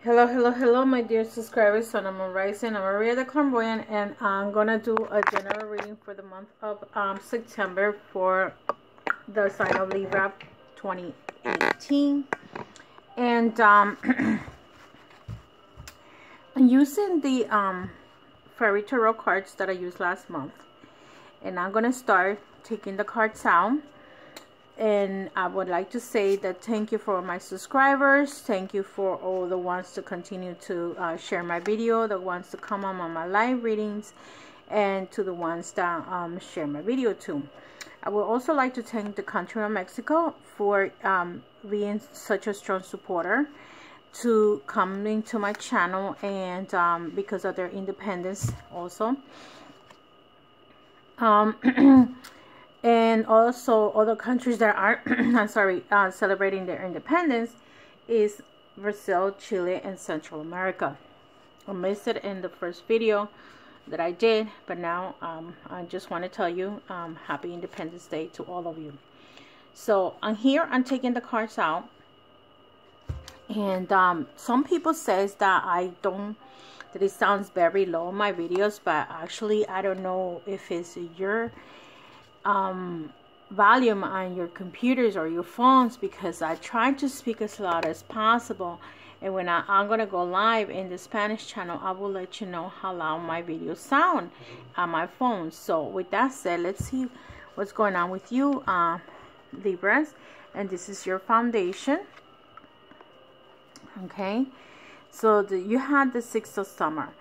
Hello, my dear subscribers. So I'm Rising. I'm Maria the Clairvoyant, and I'm gonna do a general reading for the month of September for the sign of Libra 2018. And I'm using the fairy tarot cards that I used last month, and I'm gonna start taking the cards out. And I would like to say that thank you for my subscribers. Thank you for all the ones to continue to share my video, the ones to come on my live readings, and to the ones that share my video too. I would also like to thank the country of Mexico for being such a strong supporter to coming to my channel, and because of their independence also. And also other countries that are celebrating their independence is Brazil, Chile, and Central America. I missed it in the first video that I did, but now I just want to tell you happy Independence Day to all of you. So I'm here, I'm taking the cards out, and some people says that that it sounds very low in my videos, but actually I don't know if it's your volume on your computers or your phones, because I try to speak as loud as possible, and when I'm gonna go live in the Spanish channel, I will let you know how loud my videos sound on my phone. So with that said, let's see what's going on with you, Libras, and this is your foundation. Okay, so you had the 6th of summer.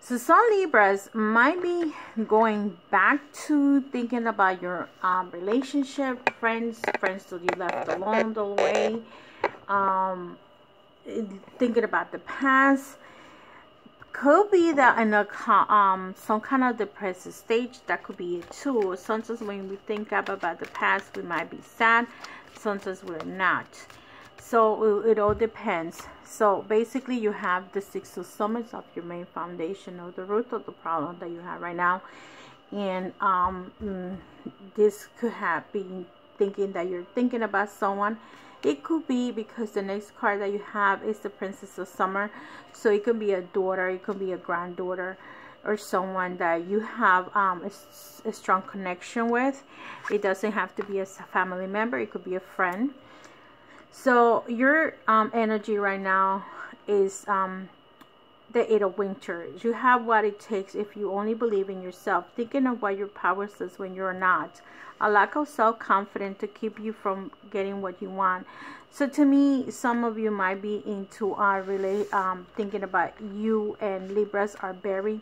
So some Libras might be going back to thinking about your relationship, friends that you left along the way, thinking about the past. Could be that in a some kind of depressive stage. That could be it too. Sometimes when we think about the past, we might be sad. Sometimes we're not. So it all depends. So basically you have the 6 of Swords of your main foundation, or the root of the problem that you have right now. And this could have been thinking that you're thinking about someone. It could be because the next card that you have is the Princess of Summer. So it could be a daughter, it could be a granddaughter, or someone that you have a strong connection with. It doesn't have to be a family member, it could be a friend. So your energy right now is the 8 of Winter. You have what it takes if you only believe in yourself, thinking of what your power says when you're not. A lack of self-confidence to keep you from getting what you want. So to me, some of you might be into thinking about you, and Libras are very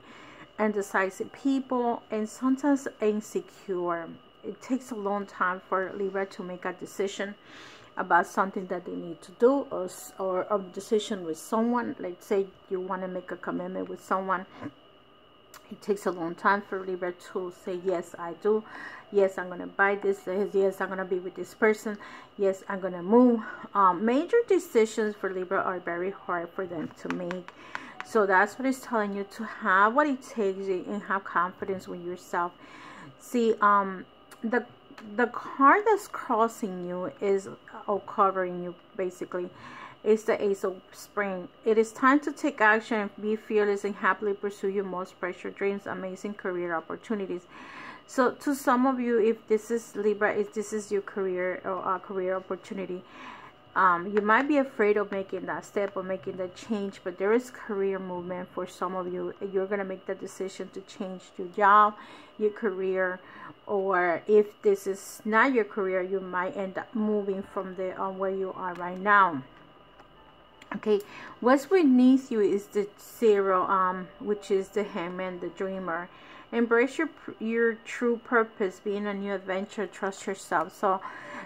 indecisive people and sometimes insecure. It takes a long time for Libra to make a decision about something that they need to do, or a decision with someone. Let's say you want to make a commitment with someone. It takes a long time for Libra to say, yes, I do. Yes, I'm going to buy this. Yes, I'm going to be with this person. Yes, I'm going to move. Major decisions for Libra are very hard for them to make. So that's what it's telling you, to have what it takes and have confidence with yourself. See, the card that's crossing you is, or covering you basically, is the Ace of Spring. It is time to take action, be fearless, and happily pursue your most precious dreams, amazing career opportunities. So to some of you, if this is Libra, if this is your career or career opportunity, you might be afraid of making that step or making that change, but there is career movement for some of you. You're going to make the decision to change your job, your career, or if this is not your career, you might end up moving from the where you are right now. Okay, what's beneath you is the 0, which is the Hangman, the dreamer. Embrace your true purpose, be in a new adventure, trust yourself. So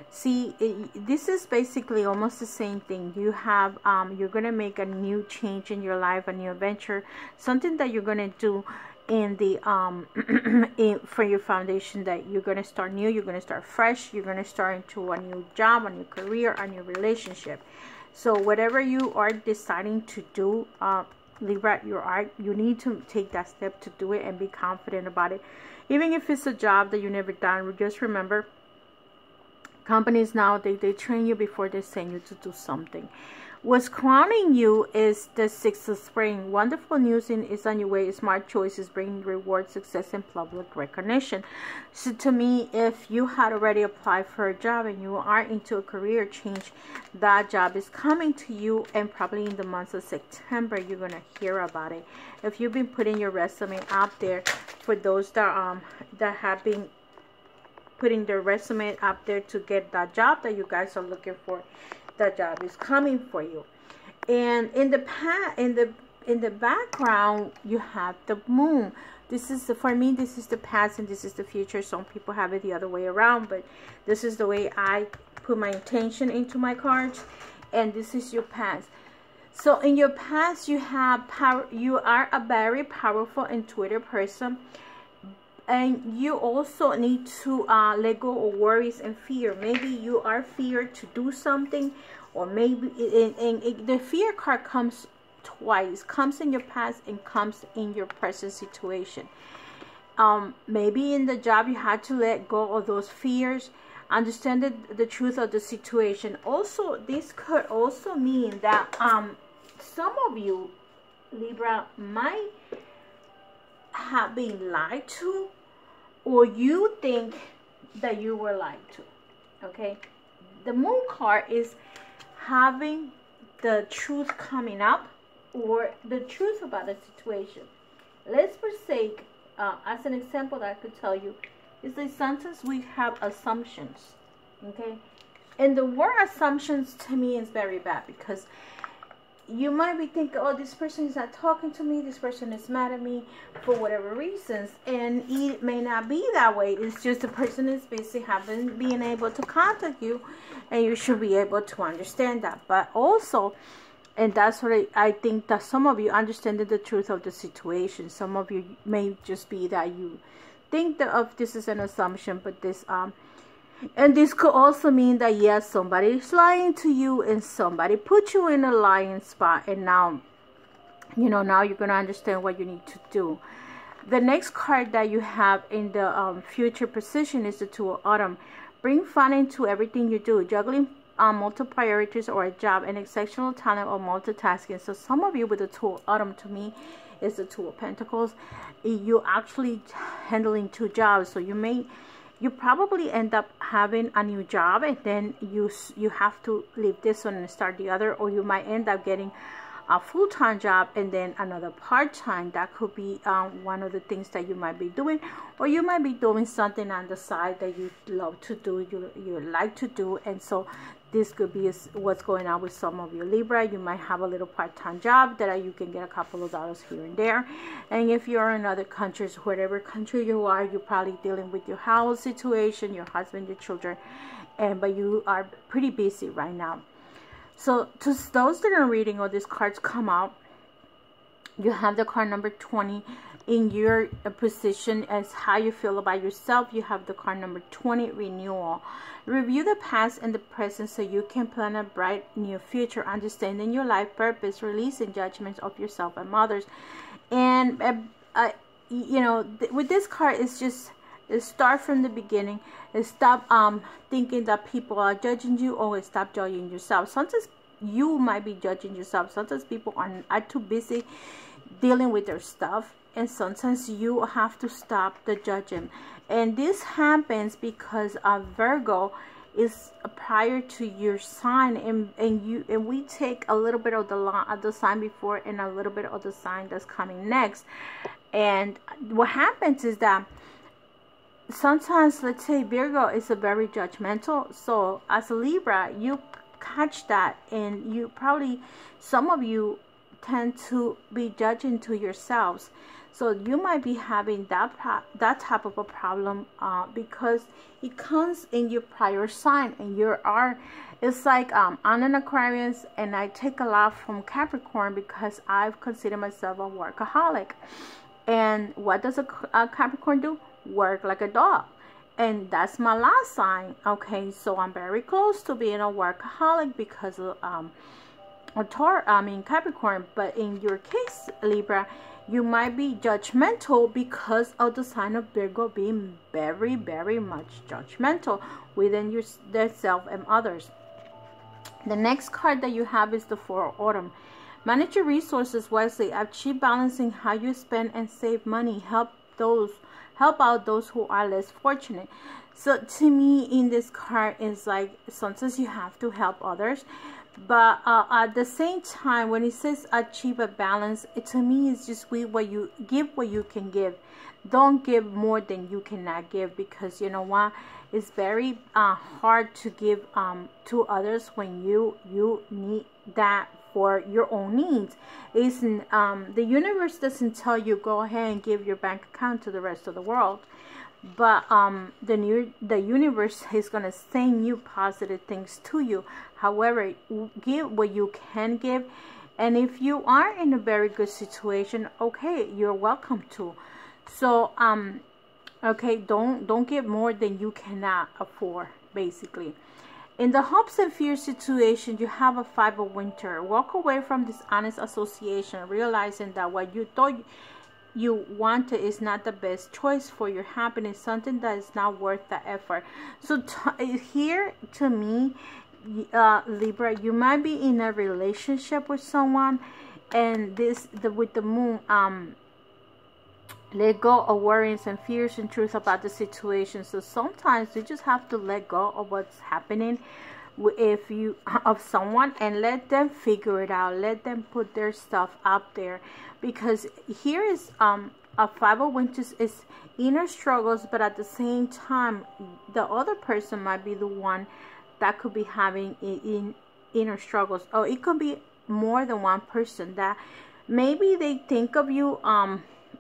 see, this is basically almost the same thing. You have you're going to make a new change in your life, a new adventure, something that you're going to do in the for your foundation, that you're going to start new, you're going to start fresh, you're going to start into a new job, a new career, a new relationship. So whatever you are deciding to do, Libra, you need to take that step to do it and be confident about it. Even if it's a job that you never done, just remember, companies now, they train you before they send you to do something. What's crowning you is the 6 of spring. Wonderful news is on your way. Smart choices bring reward, success, and public recognition. So to me, if you had already applied for a job and you are into a career change, that job is coming to you, and probably in the month of September, you're going to hear about it. If you've been putting your resume out there, for those that have been putting their resume up there to get that job that you guys are looking for, that job is coming for you. And in the background, you have the moon. This is for me, this is the past and this is the future. Some people have it the other way around, but this is the way I put my intention into my cards. And this is your past. So in your past, you have power. You are a very powerful, intuitive person. And you also need to let go of worries and fear. Maybe you are feared to do something, or maybe the fear card comes twice. Comes in your past and comes in your present situation. Maybe in the job you had to let go of those fears. Understand the truth of the situation. Also, this could also mean that some of you, Libra, might have been lied to, or you think that you were lied to. Okay, the moon card is having the truth coming up, or the truth about the situation. Let's forsake, as an example that I could tell you, is that sometimes we have assumptions. Okay, and the word assumptions to me is very bad, because you might be thinking, oh, this person is not talking to me, this person is mad at me for whatever reasons, and it may not be that way. It's just the person is busy, haven't been able to contact you, and you should be able to understand that. But also, and that's what I think, that some of you understand the truth of the situation. Some of you may just be that you think that of this is an assumption, but this and this could also mean that, yes, somebody is lying to you, and somebody put you in a lying spot, and now, you know, now you're going to understand what you need to do. The next card that you have in the future position is the Two of Autumn. Bring fun into everything you do. Juggling multiple priorities or a job, and exceptional talent or multitasking. So some of you with the Two of Autumn, to me, is the Two of Pentacles. You're actually handling 2 jobs. So you probably end up having a new job, and then you have to leave this one and start the other, or you might end up getting a full-time job and then another part-time. That could be one of the things that you might be doing, or you might be doing something on the side that you love to do, you like to do. And so this could be what's going on with some of you, Libra. You might have a little part-time job that you can get a couple of dollars here and there. And if you're in other countries, whatever country you are, you're probably dealing with your house situation, your husband, your children, but you are pretty busy right now. So to those that are reading all these cards come out, you have the card number 20 in your position as how you feel about yourself. You have the card number 20, renewal. Review the past and the present so you can plan a bright new future. Understanding your life purpose, releasing judgments of yourself and others. And you know, with this card, it's just start from the beginning. Stop thinking that people are judging you, or stop judging yourself. Sometimes you might be judging yourself. Sometimes people are too busy dealing with their stuff, and sometimes you have to stop the judging. And this happens because Virgo is prior to your sign, and we take a little bit of the sign before and a little bit of the sign that's coming next. And what happens is that sometimes, let's say Virgo is a very judgmental. So as a Libra, you catch that, and you probably, some of you tend to be judging to yourselves. So you might be having that type of a problem because it comes in your prior sign, and it's like I'm an Aquarius, and I take a lot from Capricorn because I've considered myself a workaholic. And what does a Capricorn do? Work like a dog. And that's my last sign. Okay, so I'm very close to being a workaholic because of Capricorn. But in your case, Libra, you might be judgmental because of the sign of Virgo being very, very much judgmental within yourself and others. The next card that you have is the Four of Autumn. Manage your resources wisely. Achieve balancing how you spend and save money. Help out those who are less fortunate. So to me, in this card, is like sometimes you have to help others, but at the same time, when it says achieve a balance, to me it's just what you give, what you can give. Don't give more than you cannot give, because you know what, it's very hard to give to others when you need that for your own needs. Isn't the universe doesn't tell you go ahead and give your bank account to the rest of the world, but the universe is going to send you positive things to you. However, give what you can give, and if you are in a very good situation, okay, you're welcome to. So okay, don't give more than you cannot afford, basically. In the hopes and fears situation, you have a Five of Winter. Walk away from dishonest association, realizing that what you thought you wanted is not the best choice for your happiness, something that is not worth the effort. So here, to me, Libra, you might be in a relationship with someone, and with the moon, let go of worries and fears and truth about the situation. So sometimes you just have to let go of what's happening of someone, and let them figure it out. Let them put their stuff out there, because here is a Five of Winters is inner struggles, but at the same time, the other person might be the one that could be having inner struggles, or it could be more than one person that maybe they think of you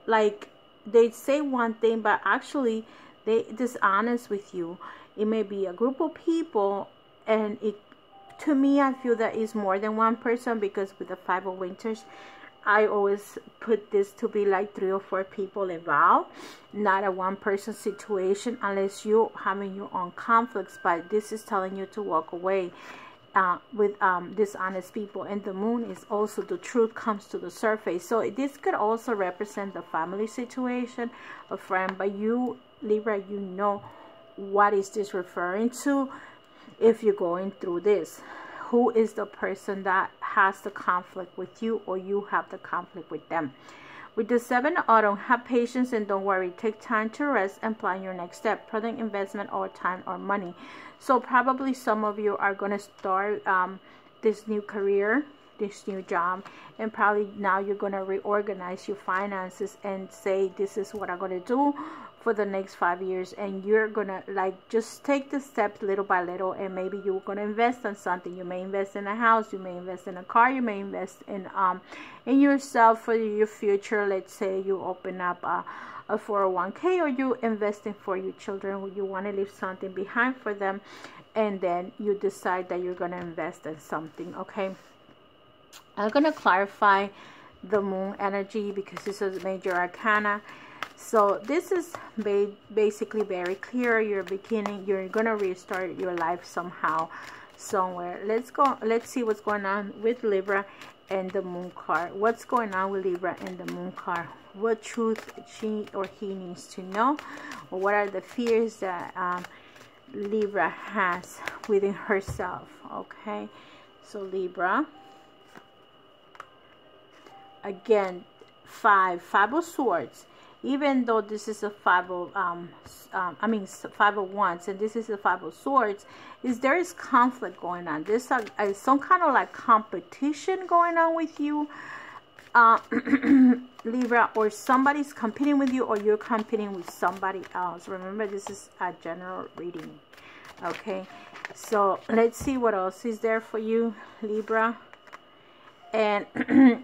like they say one thing, but actually they dishonest with you. It may be a group of people, and to me, I feel that is more than one person, because with the Five of Winters, I always put this to be like 3 or 4 people involved, not a one person situation, unless you're having your own conflicts. But this is telling you to walk away with dishonest people. And the moon is also the truth comes to the surface. So this could also represent the family situation, a friend. But you, Libra, you know what is this referring to if you're going through this. Who is the person that has the conflict with you, or you have the conflict with them? With the Seven of Autumn, have patience and don't worry. Take time to rest and plan your next step. Prudent investment or time or money. So probably some of you are going to start this new career, this new job, and probably now you're going to reorganize your finances and say, this is what I'm going to do for the next 5 years. And you're going to like just take the steps little by little, and maybe you're going to invest on something. You may invest in a house, you may invest in a car, you may invest in yourself for your future. Let's say you open up a 401k, or you investing for your children. You want to leave something behind for them, and then you decide that you're going to invest in something. Okay, I'm going to clarify the moon energy because this is major arcana. So this is basically very clear. You're beginning, you're going to restart your life somehow, somewhere. Let's see what's going on with Libra and the moon card. What's going on with Libra and the moon card? What truth she or he needs to know? Or what are the fears that Libra has within herself? Okay, so Libra, again, five of swords. Even though this is a Five of Wands, and this is a Five of Swords, there is conflict going on. There's some kind of like competition going on with you, Libra, or somebody's competing with you, or you're competing with somebody else. Remember, this is a general reading. Okay, so let's see what else is there for you, Libra. And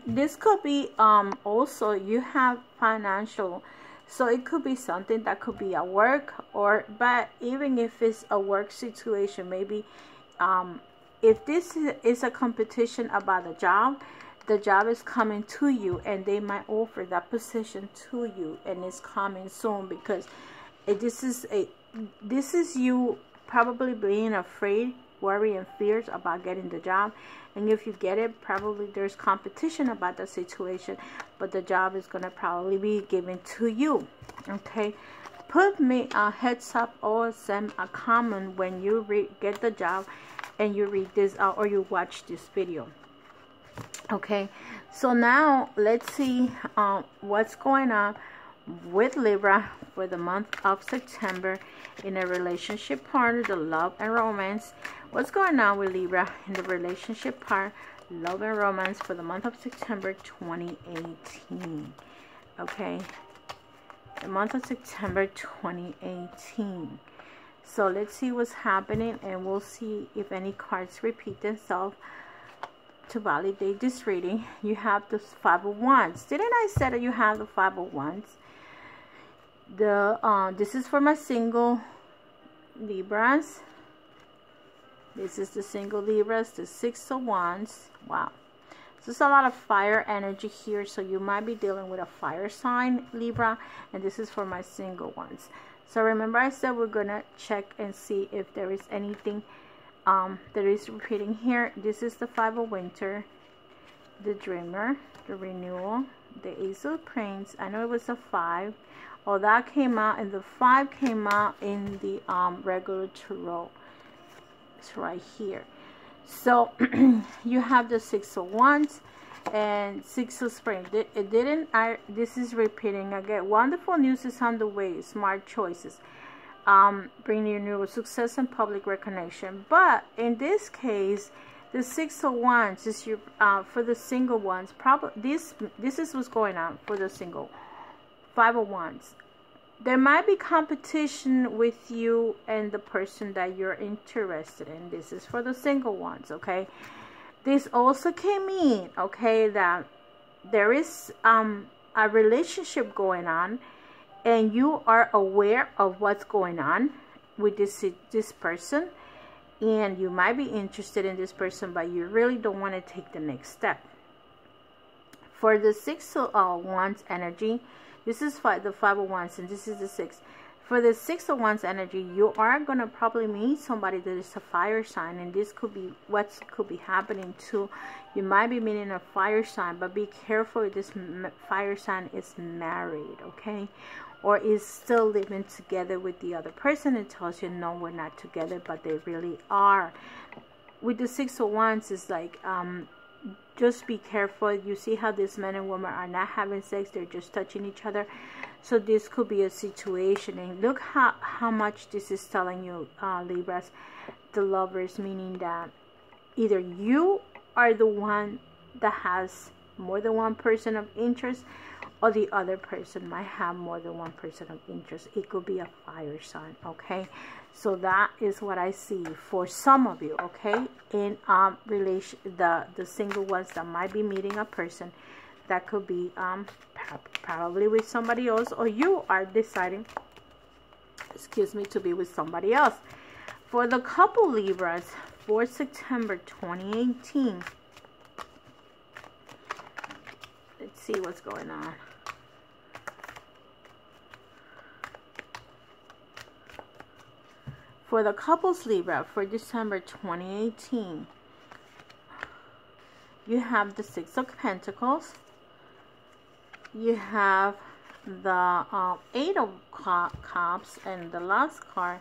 this could be also you have financial, so it could be something that could be at work, but even if it's a work situation, maybe if this is a competition about the job is coming to you, and they might offer that position to you, and it's coming soon, because this is you probably being afraid, worry and fears about getting the job. And if you get it, probably there's competition about the situation, but the job is going to probably be given to you. Okay, put me a heads up or send a comment when you get the job, and you read this or you watch this video. Okay, so now let's see what's going on with Libra for the month of September in a relationship part, the love and romance. What's going on with Libra in the relationship part, love and romance for the month of September 2018. Okay, the month of September 2018. So let's see what's happening, and we'll see if any cards repeat themselves to validate this reading. You have the Five of Wands. Didn't I say that you have the Five of Wands? This is for my single Libras. This is the single Libras, the Six of Wands. Wow. There's a lot of fire energy here, so you might be dealing with a fire sign, Libra, and this is for my single ones. So remember I said we're gonna check and see if there is anything that is repeating here. This is the Five of Winter, the Dreamer, the Renewal, the Ace of Prince. I know it was a 5. Oh, that came out, and the 5 came out in the regular tarot. It's right here. So you have the Six of Wands and Six of Spring. This is repeating again. Wonderful news is on the way. Smart choices. Bring you new success and public recognition. But in this case, the Six of Wands is your for the single ones. Probably this is what's going on for the single. Five of Wands. There might be competition with you and the person that you're interested in. This is for the single ones, okay? This also came in, okay, that there is a relationship going on, and you are aware of what's going on with this person, and you might be interested in this person, but you really don't want to take the next step. For the Six of Wands energy, this is the Five of Wands, and this is the 6. For the Six of Wands energy, you are going to probably meet somebody that is a fire sign, and this could be what could be happening too. You might be meeting a fire sign, but be careful if this fire sign is married, okay? Or is still living together with the other person and tells you, no, we're not together, but they really are. With the Six of Wands, it's like, just be careful. You see how these men and women are not having sex, they're just touching each other. So this could be a situation, and look how much this is telling you, Libras, the Lovers, meaning that either you are the one that has more than one person of interest, or the other person might have more than one person of interest. It could be a fire sign, okay? So that is what I see for some of you, okay? In relation, the single ones that might be meeting a person that could be probably with somebody else, or you are deciding, excuse me, to be with somebody else. For the couple Libras for September 2018, let's see what's going on. For the couples Libra for December 2018, you have the Six of Pentacles, you have the Eight of Cups, and the last card,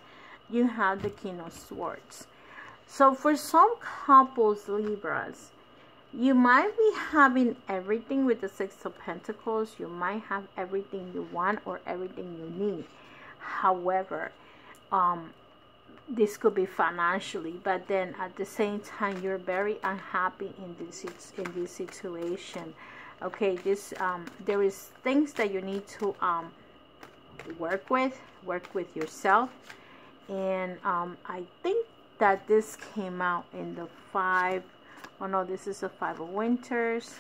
you have the King of Swords. So for some couples Libras, you might be having everything with the Six of Pentacles. You might have everything you want or everything you need. However, this could be financially, but then at the same time you're very unhappy in this situation. Okay, this there is things that you need to work with yourself, and I think that this came out in the 5. Oh no, this is the Five of Winters,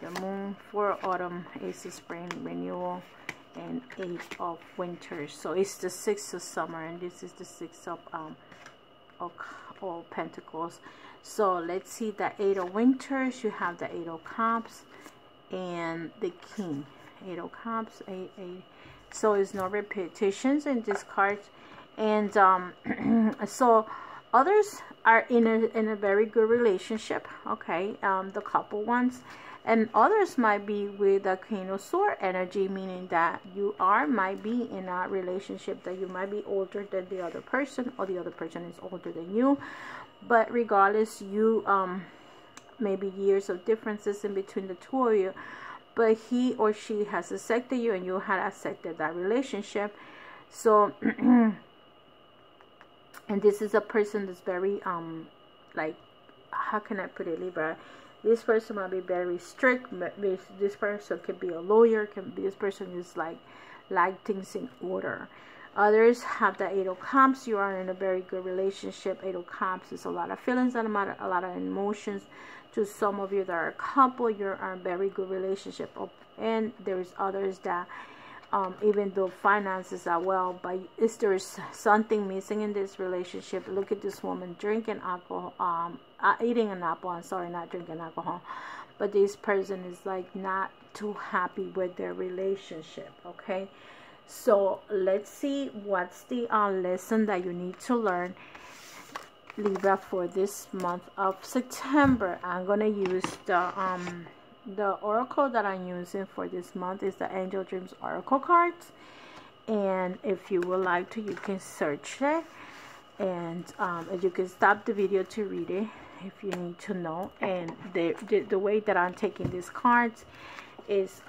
the Moon, 4 Autumn, Ace of Spring, Renewal, and 8 of Winters. So it's the 6 of Summer, and this is the 6 of Pentacles. So let's see the 8 of Winters. You have the 8 of Cups and the King. 8 of Cups, 8. So it's no repetitions in this card, and so others are in a very good relationship, okay, the couple ones, and others might be with a Queen of Swords energy, meaning that you might be in a relationship that you might be older than the other person, or the other person is older than you, but regardless, you maybe years of differences in between the two of you, but he or she has accepted you and you had accepted that relationship. So and this is a person that's very like, how can I put it, Libra? This person might be very strict. This person could be a lawyer. This person is like things in order. Others have the Eight of Cups. You are in a very good relationship. Eight of Cups is a lot of feelings and a lot of emotions. To some of you that are a couple, you're in a very good relationship. And there's others that even though finances are well, but is there's something missing in this relationship. Look at this woman drinking alcohol, eating an apple. I'm sorry, not drinking alcohol, but this person is like not too happy with their relationship. Okay, so let's see what's the lesson that you need to learn, Libra, for this month of September. I'm gonna use the oracle that I'm using for this month is the Angel Dreams Oracle cards, and if you would like to, you can search it, and you can stop the video to read it if you need to know. And the way that I'm taking these cards is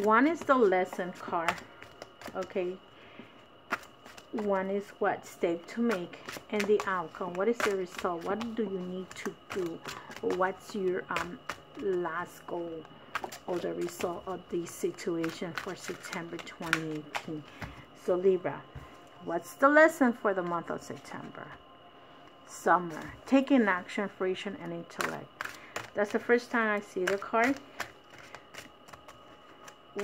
one is the lesson card, okay, one is what step to make, and the outcome, what is the result, what do you need to do, what's your last goal or the result of this situation for September 2018. So Libra, what's the lesson for the month of September? Summer, taking action, fruition, and intellect. That's the first time I see the card.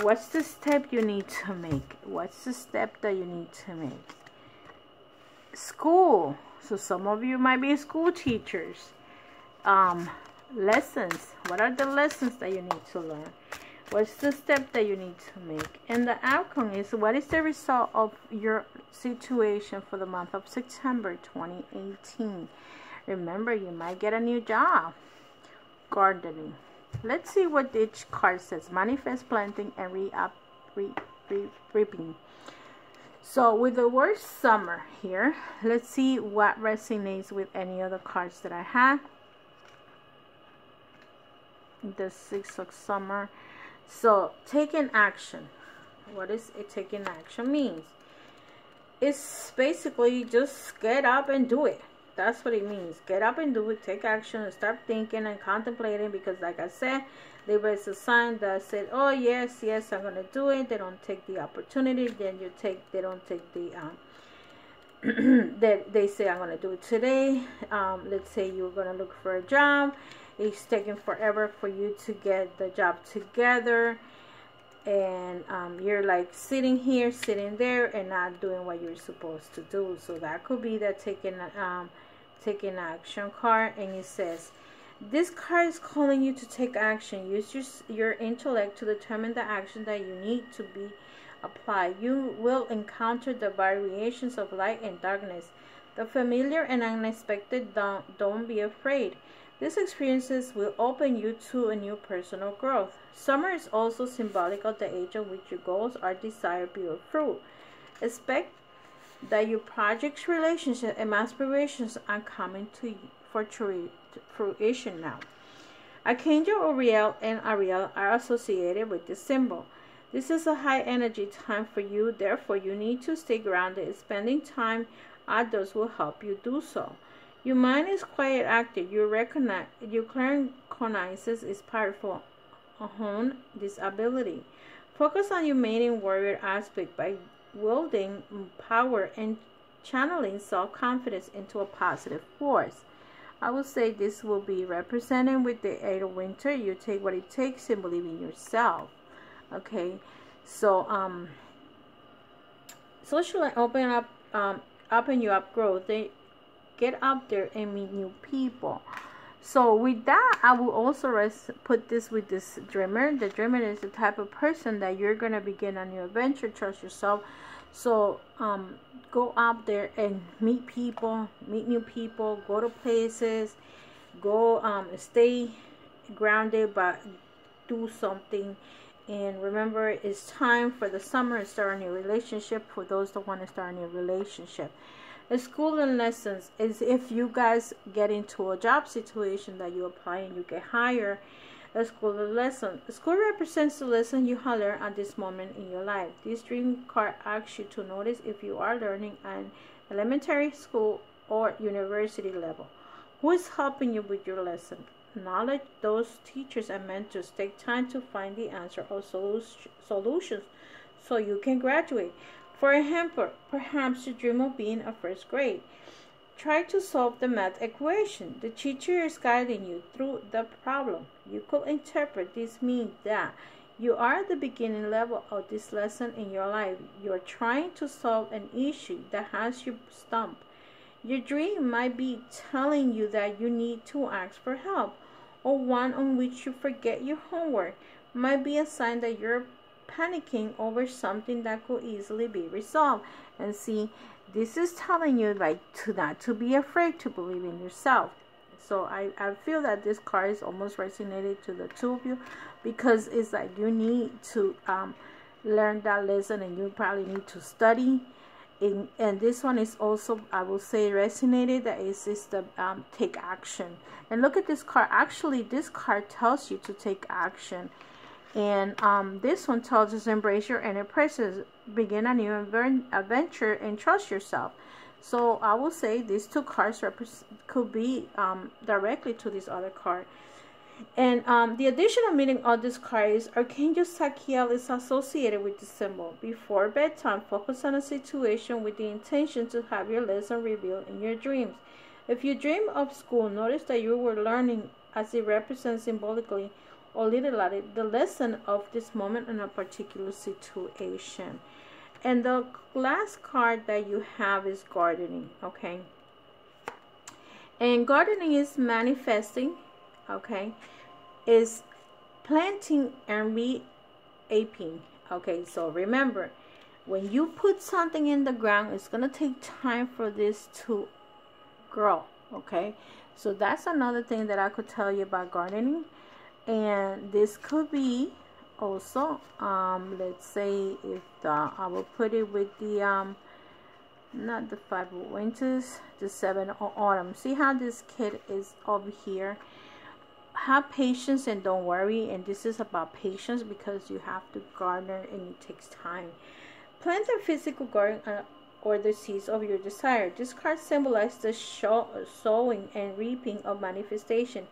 What's the step you need to make? What's the step that you need to make? School. So some of you might be school teachers. Lessons. What are the lessons that you need to learn? What's the step that you need to make? And the outcome is, what is the result of your situation for the month of September 2018? Remember, you might get a new job. Gardening. Let's see what each card says. Manifest, planting, and reaping. So with the word summer here, let's see what resonates with any other cards that I have. The Six of Summer. So taking action. What is it taking action means? It's basically just get up and do it. That's what it means. Get up and do it. Take action and start thinking and contemplating, because like I said, there is a sign that said, oh yes, I'm gonna do it. They don't take the opportunity. Then they don't take the they say, I'm gonna do it today. Let's say you're gonna look for a job. It's taking forever for you to get the job together, and you're like sitting here, sitting there, and not doing what you're supposed to do. So that could be the taking action card. And it says, this card is calling you to take action. Use your intellect to determine the action that you need to be applied. You will encounter the variations of light and darkness, the familiar and unexpected. Don't be afraid. These experiences will open you to a new personal growth. Summer is also symbolic of the age of which your goals are desired bear fruit. Expect that your projects, relationships, and aspirations are coming to fruition now. Archangel Uriel and Ariel are associated with this symbol. This is a high energy time for you, therefore you need to stay grounded. Spending time outdoors will help you do so. Your mind is quite active. Your claircognizance is powerful. Hone this ability. Focus on your main warrior aspect by wielding power and channeling self-confidence into a positive force. I would say this will be represented with the Eight of Winter. You take what it takes and believe in yourself. Okay, so socially open you up growth. Get up there and meet new people. So with that, I will also put this with this dreamer. The dreamer is the type of person that you're going to begin a new adventure. Trust yourself. So go out there and meet people, meet new people, go to places, go stay grounded, but do something. And remember, it's time for the summer to start a new relationship. For those that want to start a new relationship, School and lessons is if you guys get into a job situation that you apply and you get hired. A school and lesson. School represents the lesson you have learned at this moment in your life. This dream card asks you to notice if you are learning at elementary school or university level. Who is helping you with your lesson? Acknowledge those teachers and mentors. Take time to find the answer or solutions so you can graduate. For example, perhaps you dream of being a first grade. Try to solve the math equation. The teacher is guiding you through the problem. You could interpret this means that you are at the beginning level of this lesson in your life. You are trying to solve an issue that has you stumped. Your dream might be telling you that you need to ask for help, or one on which you forget your homework might be a sign that you're panicking over something that could easily be resolved. And see, this is telling you like not to be afraid, to believe in yourself. So I feel that this card is almost resonated to the two of you, because it's like you need to learn that lesson, and you probably need to study. And this one is also, I will say, resonated. That is the take action. And look at this card. Actually, this card tells you to take action. And this one tells us embrace your inner presence, begin a new adventure, and trust yourself. So I will say these two cards could be directly to this other card. And the additional meaning of this card is Archangel Sakiel is associated with the symbol. Before bedtime, focus on a situation with the intention to have your lesson revealed in your dreams. If you dream of school, notice that you were learning as it represents symbolically or literally the lesson of this moment in a particular situation. And the last card that you have is gardening, okay? And gardening is manifesting, okay? Is planting and reaping, okay? So remember, when you put something in the ground, it's going to take time for this to grow, okay? So that's another thing that I could tell you about gardening. And this could be also, let's say, if I will put it with the not the 5 of winters, the 7 of autumn. See how this kid is over here? Have patience and don't worry. And this is about patience, because you have to garden and it takes time. Plant a physical garden or the seeds of your desire. This card symbolizes the sowing and reaping of manifestation.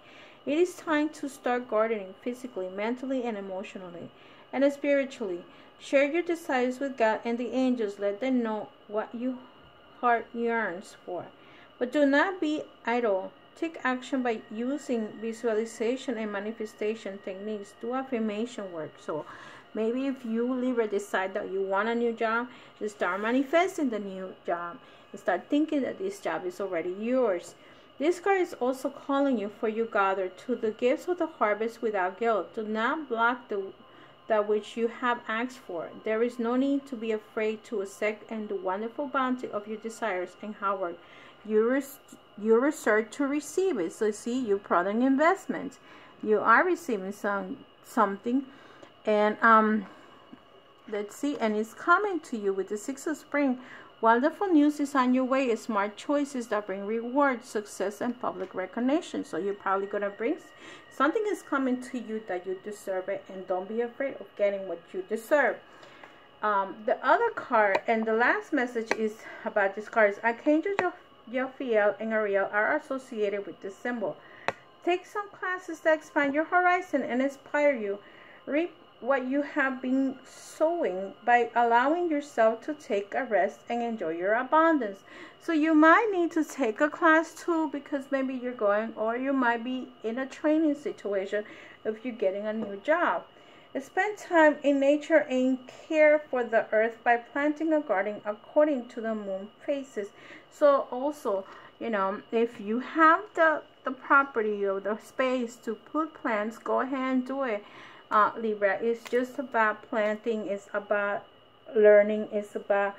It is time to start gardening physically, mentally, and emotionally, and spiritually. Share your desires with God and the angels. Let them know what your heart yearns for. But do not be idle. Take action by using visualization and manifestation techniques. Do affirmation work. So maybe if you, Libra, decide that you want a new job, just start manifesting the new job. And start thinking that this job is already yours. This card is also calling you for you gather to the gifts of the harvest without guilt. Do not block that which you have asked for. There is no need to be afraid to accept and the wonderful bounty of your desires and hard work. You research to receive it. So see, you product investment. You are receiving something, and let's see, and it's coming to you with the 6 of spring. Wonderful news is on your way. Smart choices that bring reward, success, and public recognition. So you're probably going to bring something is coming to you that you deserve it, and don't be afraid of getting what you deserve. The other card and the last message is about this card is Archangel Jophiel and Ariel are associated with this symbol. Take some classes that expand your horizon and inspire you. Reap what you have been sowing by allowing yourself to take a rest and enjoy your abundance. So you might need to take a class too, because maybe you're going, or you might be in a training situation if you're getting a new job. Spend time in nature and care for the earth by planting a garden according to the moon phases. So also, you know, if you have the property or the space to put plants, go ahead and do it. Libra, it's just about planting, it's about learning, it's about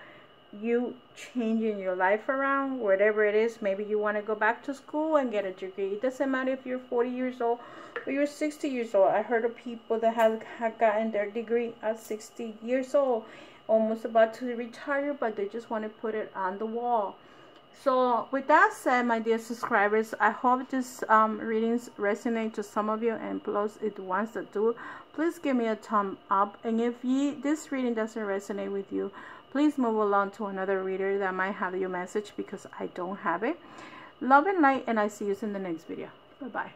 you changing your life around, whatever it is. Maybe you want to go back to school and get a degree. It doesn't matter if you're 40 years old or you're 60 years old. I heard of people that have gotten their degree at 60 years old, almost about to retire, but they just want to put it on the wall. So with that said, my dear subscribers, I hope this readings resonate to some of you, and plus it ones that do, please give me a thumb up. And if this reading doesn't resonate with you, please move along to another reader that might have your message, because I don't have it. Love and light, and I see you in the next video. Bye bye.